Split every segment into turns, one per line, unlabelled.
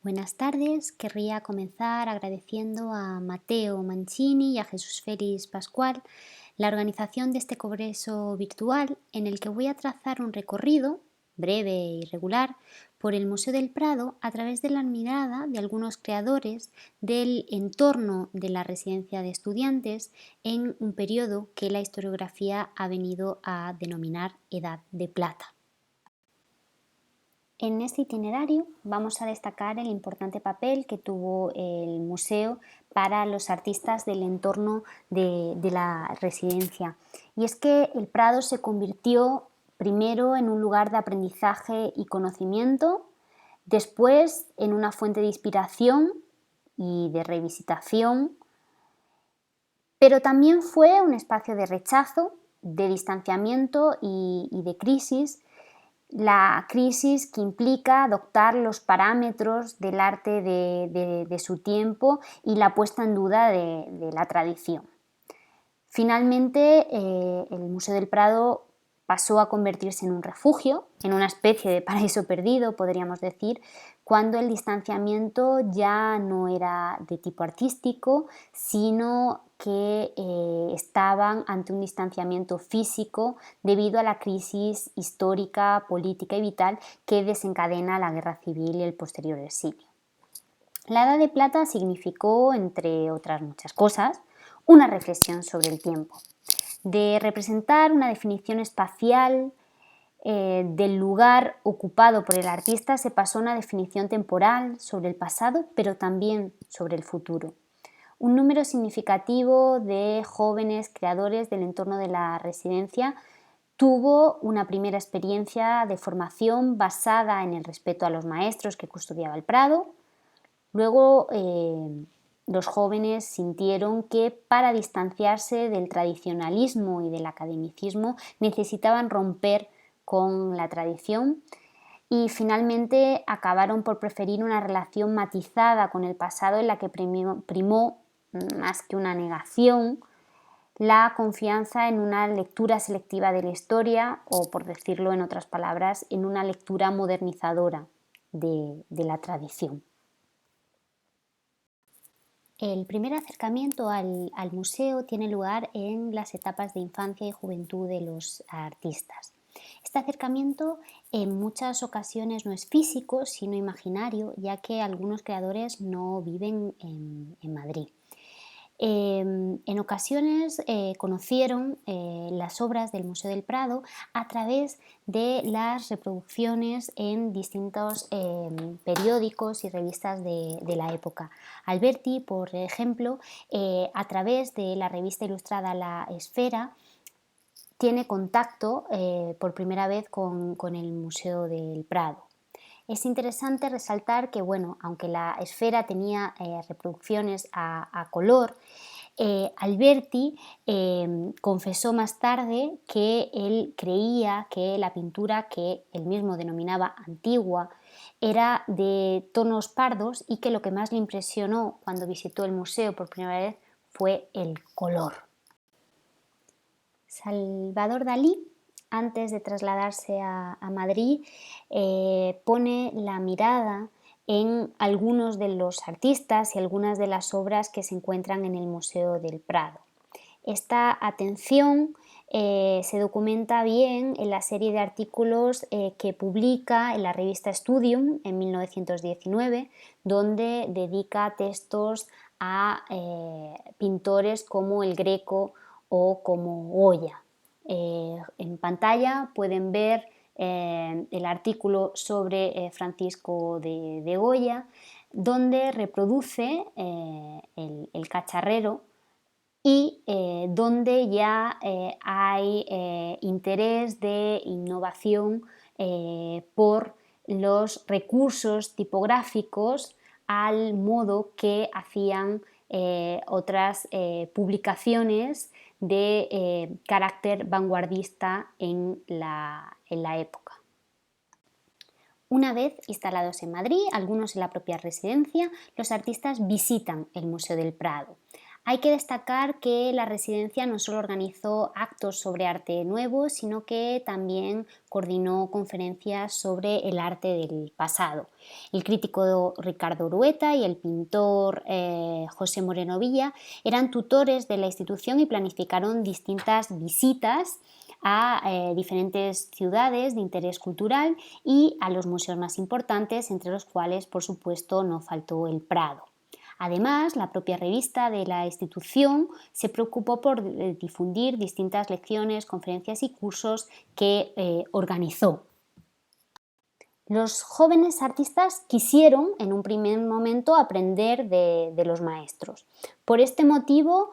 Buenas tardes, querría comenzar agradeciendo a Matteo Mancini y a Jesús Félix Pascual la organización de este congreso virtual en el que voy a trazar un recorrido, breve y regular, por el Museo del Prado a través de la mirada de algunos creadores del entorno de la residencia de estudiantes en un periodo que la historiografía ha venido a denominar Edad de Plata. En este itinerario vamos a destacar el importante papel que tuvo el museo para los artistas del entorno de la residencia. Y es que el Prado se convirtió primero en un lugar de aprendizaje y conocimiento, después en una fuente de inspiración y de revisitación, pero también fue un espacio de rechazo, de distanciamiento y de crisis. La crisis que implica adoptar los parámetros del arte de su tiempo y la puesta en duda de la tradición. Finalmente, el Museo del Prado pasó a convertirse en un refugio, en una especie de paraíso perdido, podríamos decir, cuando el distanciamiento ya no era de tipo artístico, sino que estaban ante un distanciamiento físico debido a la crisis histórica, política y vital que desencadena la Guerra Civil y el posterior exilio. La Edad de Plata significó, entre otras muchas cosas, una reflexión sobre el tiempo, de representar una definición espacial del lugar ocupado por el artista se pasó a una definición temporal sobre el pasado, pero también sobre el futuro. Un número significativo de jóvenes creadores del entorno de la residencia tuvo una primera experiencia de formación basada en el respeto a los maestros que custodiaba el Prado. Luego los jóvenes sintieron que para distanciarse del tradicionalismo y del academicismo necesitaban romper con la tradición y finalmente acabaron por preferir una relación matizada con el pasado en la que primó, más que una negación, la confianza en una lectura selectiva de la historia o, por decirlo en otras palabras, en una lectura modernizadora de la tradición. El primer acercamiento al museo tiene lugar en las etapas de infancia y juventud de los artistas. Este acercamiento en muchas ocasiones no es físico, sino imaginario, ya que algunos creadores no viven en Madrid. En ocasiones conocieron las obras del Museo del Prado a través de las reproducciones en distintos periódicos y revistas de la época. Alberti, por ejemplo, a través de la revista ilustrada La Esfera, tiene contacto por primera vez con el Museo del Prado. Es interesante resaltar que, bueno, aunque la Esfera tenía reproducciones a color, Alberti confesó más tarde que él creía que la pintura, que él mismo denominaba antigua, era de tonos pardos y que lo que más le impresionó cuando visitó el museo por primera vez fue el color. Salvador Dalí, antes de trasladarse a Madrid, pone la mirada en algunos de los artistas y algunas de las obras que se encuentran en el Museo del Prado. Esta atención se documenta bien en la serie de artículos que publica en la revista Studium en 1919, donde dedica textos a pintores como el Greco o como Goya. En pantalla pueden ver el artículo sobre Francisco de Goya, donde reproduce el cacharrero y donde ya hay interés de innovación por los recursos tipográficos al modo que hacían otras publicaciones de carácter vanguardista en la época. Una vez instalados en Madrid, algunos en la propia residencia, los artistas visitan el Museo del Prado. Hay que destacar que la residencia no solo organizó actos sobre arte nuevo, sino que también coordinó conferencias sobre el arte del pasado. El crítico Ricardo Urueta y el pintor José Moreno Villa eran tutores de la institución y planificaron distintas visitas a diferentes ciudades de interés cultural y a los museos más importantes, entre los cuales, por supuesto, no faltó el Prado. Además, la propia revista de la institución se preocupó por difundir distintas lecciones, conferencias y cursos que organizó. Los jóvenes artistas quisieron en un primer momento aprender de los maestros. Por este motivo,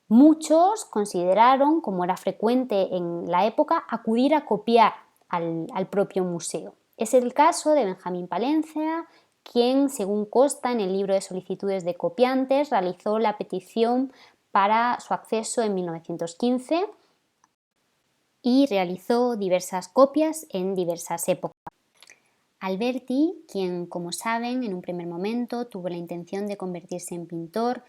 muchos consideraron, como era frecuente en la época, acudir a copiar al propio museo. Es el caso de Benjamín Palencia, quien, según consta en el libro de solicitudes de copiantes, realizó la petición para su acceso en 1915 y realizó diversas copias en diversas épocas. Alberti, quien, como saben, en un primer momento tuvo la intención de convertirse en pintor,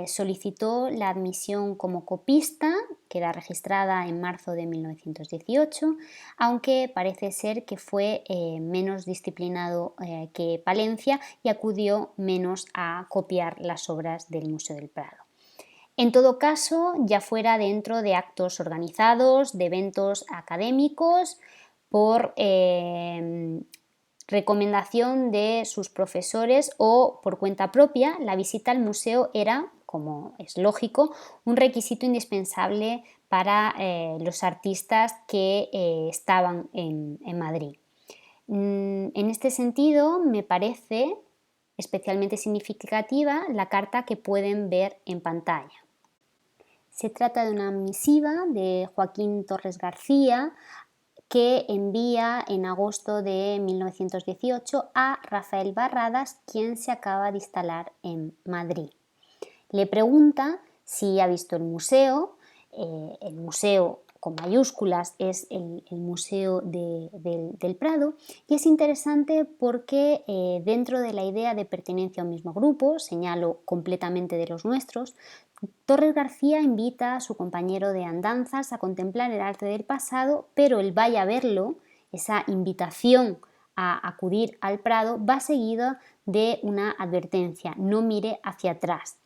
solicitó la admisión como copista, queda registrada en marzo de 1918, aunque parece ser que fue menos disciplinado que Palencia y acudió menos a copiar las obras del Museo del Prado. En todo caso, ya fuera dentro de actos organizados, de eventos académicos, por recomendación de sus profesores o por cuenta propia, la visita al museo era, como es lógico, un requisito indispensable para los artistas que estaban en Madrid. En este sentido, me parece especialmente significativa la carta que pueden ver en pantalla. Se trata de una misiva de Joaquín Torres García que envía en agosto de 1918 a Rafael Barradas, quien se acaba de instalar en Madrid. Le pregunta si ha visto el museo con mayúsculas es el Museo del Prado, y es interesante porque dentro de la idea de pertenencia a un mismo grupo, señalo completamente de los nuestros, Torres García invita a su compañero de andanzas a contemplar el arte del pasado, pero el vaya a verlo, esa invitación a acudir al Prado, va seguida de una advertencia: no mire hacia atrás.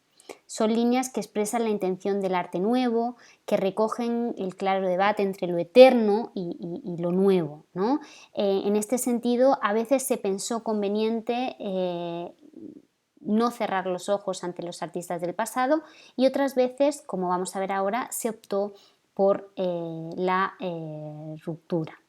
Son líneas que expresan la intención del arte nuevo, que recogen el claro debate entre lo eterno y lo nuevo, ¿no? En este sentido, a veces se pensó conveniente no cerrar los ojos ante los artistas del pasado, y otras veces, como vamos a ver ahora, se optó por la ruptura.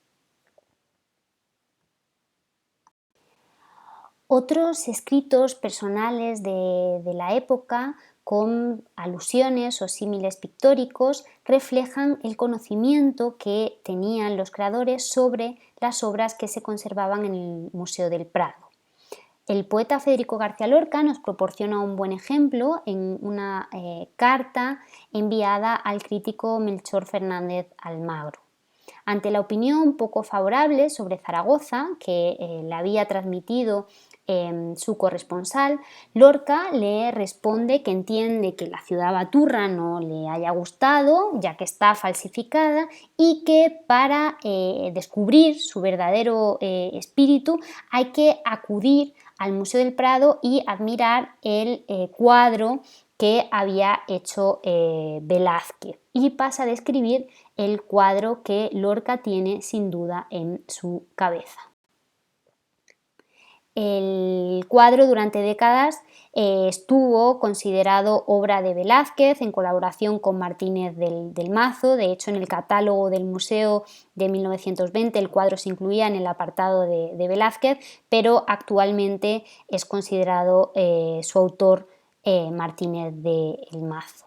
Otros escritos personales de la época, con alusiones o símiles pictóricos, reflejan el conocimiento que tenían los creadores sobre las obras que se conservaban en el Museo del Prado. El poeta Federico García Lorca nos proporciona un buen ejemplo en una carta enviada al crítico Melchor Fernández Almagro. Ante la opinión poco favorable sobre Zaragoza, que le había transmitido su corresponsal, Lorca le responde que entiende que la ciudad baturra no le haya gustado, ya que está falsificada, y que para descubrir su verdadero espíritu hay que acudir al Museo del Prado y admirar el cuadro que había hecho Velázquez, y pasa a describir el cuadro que Lorca tiene sin duda en su cabeza. El cuadro durante décadas estuvo considerado obra de Velázquez en colaboración con Martínez del Mazo. De hecho, en el catálogo del museo de 1920 el cuadro se incluía en el apartado de Velázquez, pero actualmente es considerado su autor Martínez del Mazo.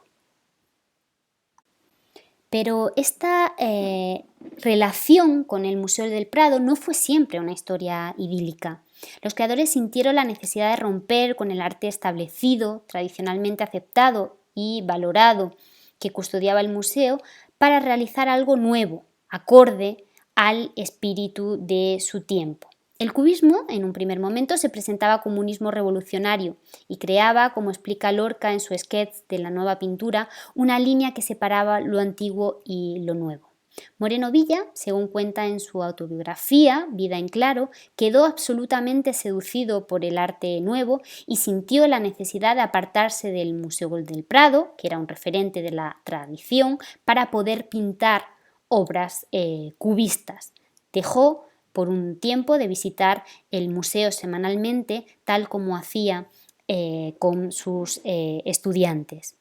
Pero esta relación con el Museo del Prado no fue siempre una historia idílica. Los creadores sintieron la necesidad de romper con el arte establecido, tradicionalmente aceptado y valorado, que custodiaba el museo, para realizar algo nuevo, acorde al espíritu de su tiempo. El cubismo, en un primer momento, se presentaba como un ismo revolucionario y creaba, como explica Lorca en su sketch de la nueva pintura, una línea que separaba lo antiguo y lo nuevo. Moreno Villa, según cuenta en su autobiografía, Vida en Claro, quedó absolutamente seducido por el arte nuevo y sintió la necesidad de apartarse del Museo del Prado, que era un referente de la tradición, para poder pintar obras cubistas. Dejó por un tiempo de visitar el museo semanalmente, tal como hacía con sus estudiantes.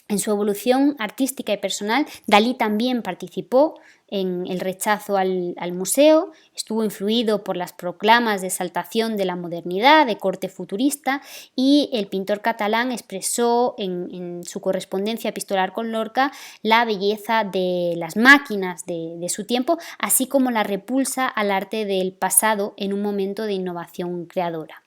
En su evolución artística y personal, Dalí también participó en el rechazo al museo, estuvo influido por las proclamas de exaltación de la modernidad de corte futurista y el pintor catalán expresó en su correspondencia epistolar con Lorca la belleza de las máquinas de su tiempo, así como la repulsa al arte del pasado en un momento de innovación creadora.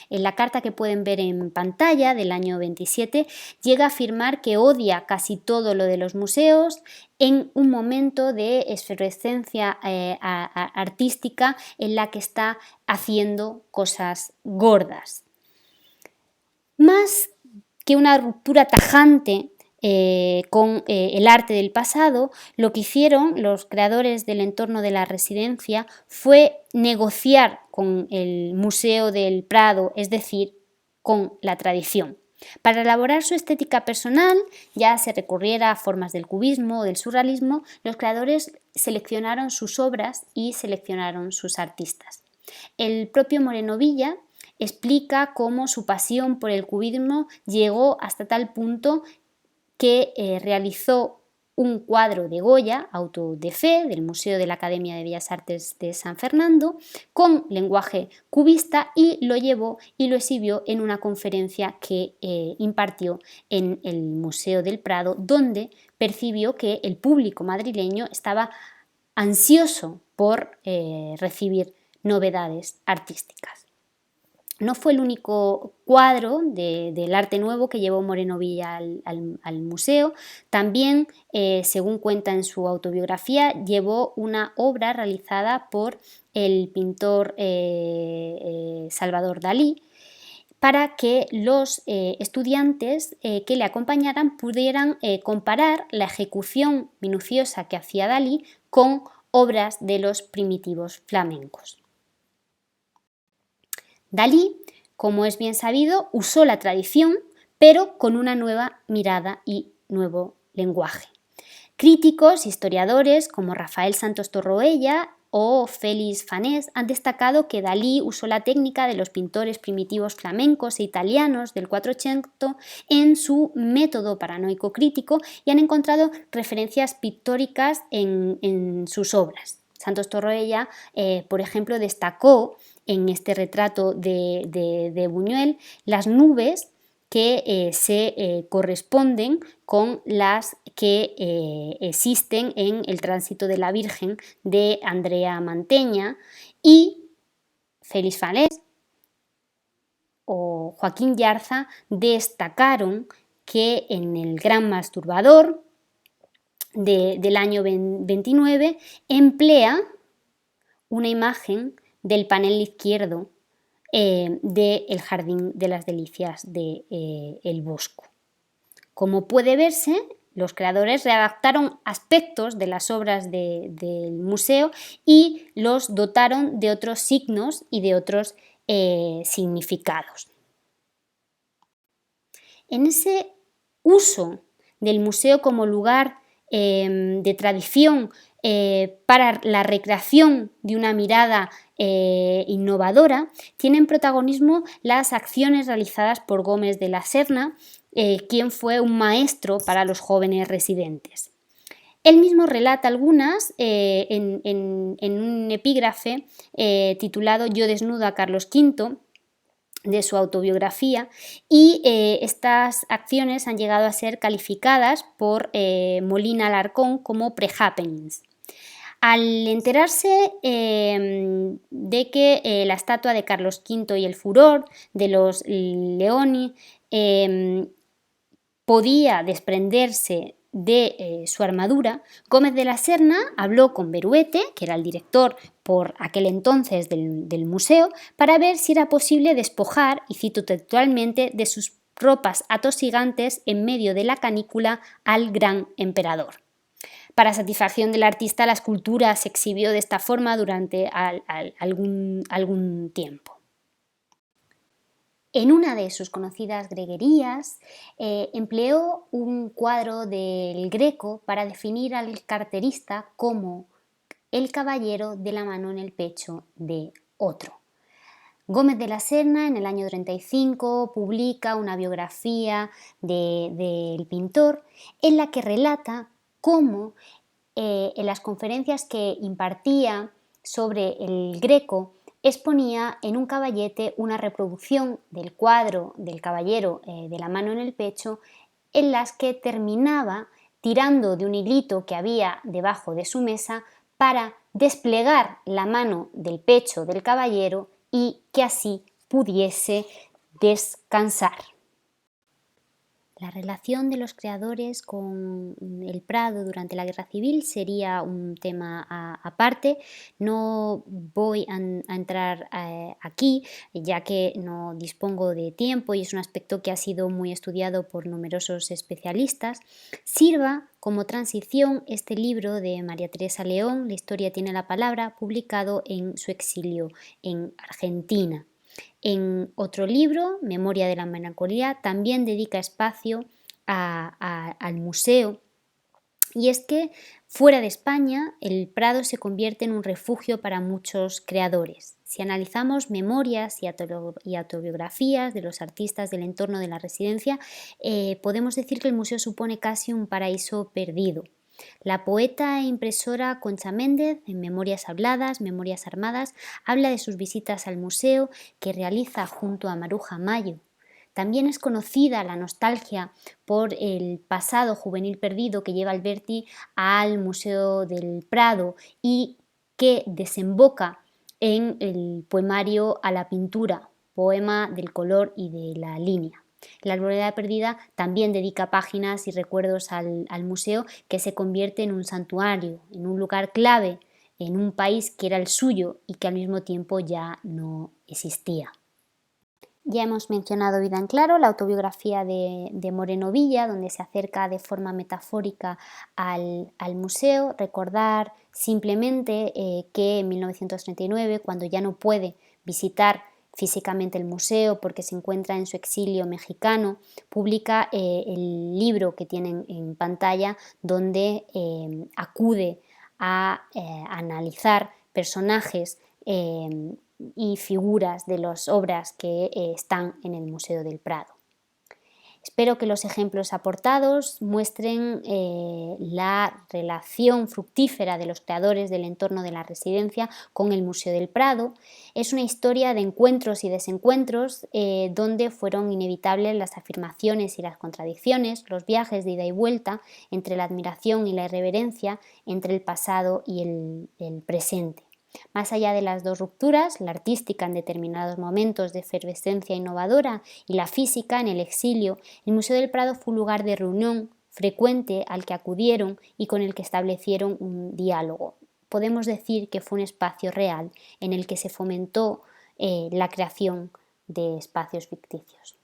En la carta que pueden ver en pantalla del año 27 llega a afirmar que odia casi todo lo de los museos en un momento de efervescencia artística en la que está haciendo cosas gordas. Más que una ruptura tajante con el arte del pasado, lo que hicieron los creadores del entorno de la residencia fue negociar con el Museo del Prado, es decir, con la tradición. Para elaborar su estética personal, ya se recurriera a formas del cubismo o del surrealismo, los creadores seleccionaron sus obras y seleccionaron sus artistas. El propio Moreno Villa explica cómo su pasión por el cubismo llegó hasta tal punto que realizó un cuadro de Goya, Auto de Fe, del Museo de la Academia de Bellas Artes de San Fernando, con lenguaje cubista y lo llevó y lo exhibió en una conferencia que impartió en el Museo del Prado, donde percibió que el público madrileño estaba ansioso por recibir novedades artísticas. No fue el único cuadro del arte nuevo que llevó Moreno Villa al museo. También, según cuenta en su autobiografía, llevó una obra realizada por el pintor Salvador Dalí para que los estudiantes que le acompañaran pudieran comparar la ejecución minuciosa que hacía Dalí con obras de los primitivos flamencos. Dalí, como es bien sabido, usó la tradición, pero con una nueva mirada y nuevo lenguaje. Críticos, historiadores como Rafael Santos Torroella o Félix Fanés han destacado que Dalí usó la técnica de los pintores primitivos flamencos e italianos del 480 en su método paranoico crítico y han encontrado referencias pictóricas en sus obras. Santos Torroella, por ejemplo, destacó en este retrato de Buñuel las nubes que se corresponden con las que existen en El tránsito de la Virgen de Andrea Mantegna, y Félix Fanés o Joaquín Yarza destacaron que en El gran masturbador del año 29 emplea una imagen del panel izquierdo del Jardín de las Delicias de El Bosco. Como puede verse, los creadores readaptaron aspectos de las obras del museo y los dotaron de otros signos y de otros significados. En ese uso del museo como lugar de tradición para la recreación de una mirada innovadora, tienen protagonismo las acciones realizadas por Gómez de la Serna, quien fue un maestro para los jóvenes residentes. Él mismo relata algunas en un epígrafe titulado Yo desnudo a Carlos V, de su autobiografía, y estas acciones han llegado a ser calificadas por Molina Alarcón como pre-happenings. Al enterarse de que la estatua de Carlos V y el furor de los Leoni podía desprenderse de su armadura, Gómez de la Serna habló con Beruete, que era el director por aquel entonces del museo, para ver si era posible despojar, y cito textualmente, de sus ropas atosigantes en medio de la canícula al gran emperador. Para satisfacción del artista, la escultura se exhibió de esta forma durante algún tiempo. En una de sus conocidas greguerías, empleó un cuadro del Greco para definir al carterista como el caballero de la mano en el pecho de otro. Gómez de la Serna, en el año 35, publica una biografía del pintor en la que relata cómo en las conferencias que impartía sobre el Greco exponía en un caballete una reproducción del cuadro del caballero de la mano en el pecho, en las que terminaba tirando de un hilito que había debajo de su mesa para desplegar la mano del pecho del caballero y que así pudiese descansar. La relación de los creadores con el Prado durante la Guerra Civil sería un tema aparte. No voy a entrar aquí, ya que no dispongo de tiempo y es un aspecto que ha sido muy estudiado por numerosos especialistas. Sirva como transición este libro de María Teresa León, La historia tiene la palabra, publicado en su exilio en Argentina. En otro libro, Memoria de la melancolía, también dedica espacio al museo, y es que fuera de España el Prado se convierte en un refugio para muchos creadores. Si analizamos memorias y autobiografías de los artistas del entorno de la residencia, podemos decir que el museo supone casi un paraíso perdido. La poeta e impresora Concha Méndez, en Memorias Habladas, Memorias Armadas, habla de sus visitas al museo que realiza junto a Maruja Mayo. También es conocida la nostalgia por el pasado juvenil perdido que lleva Alberti al Museo del Prado y que desemboca en el poemario A la pintura, poema del color y de la línea. La Arboleda Perdida también dedica páginas y recuerdos al museo, que se convierte en un santuario, en un lugar clave, en un país que era el suyo y que al mismo tiempo ya no existía. Ya hemos mencionado Vida en Claro, la autobiografía de Moreno Villa, donde se acerca de forma metafórica al museo. Recordar simplemente que en 1939, cuando ya no puede visitar físicamente el museo porque se encuentra en su exilio mexicano, publica el libro que tienen en pantalla, donde acude a analizar personajes y figuras de las obras que están en el Museo del Prado. Espero que los ejemplos aportados muestren la relación fructífera de los creadores del entorno de la residencia con el Museo del Prado. Es una historia de encuentros y desencuentros donde fueron inevitables las afirmaciones y las contradicciones, los viajes de ida y vuelta entre la admiración y la irreverencia, entre el pasado y el presente. Más allá de las dos rupturas, la artística en determinados momentos de efervescencia innovadora y la física en el exilio, el Museo del Prado fue un lugar de reunión frecuente al que acudieron y con el que establecieron un diálogo. Podemos decir que fue un espacio real en el que se fomentó la creación de espacios ficticios.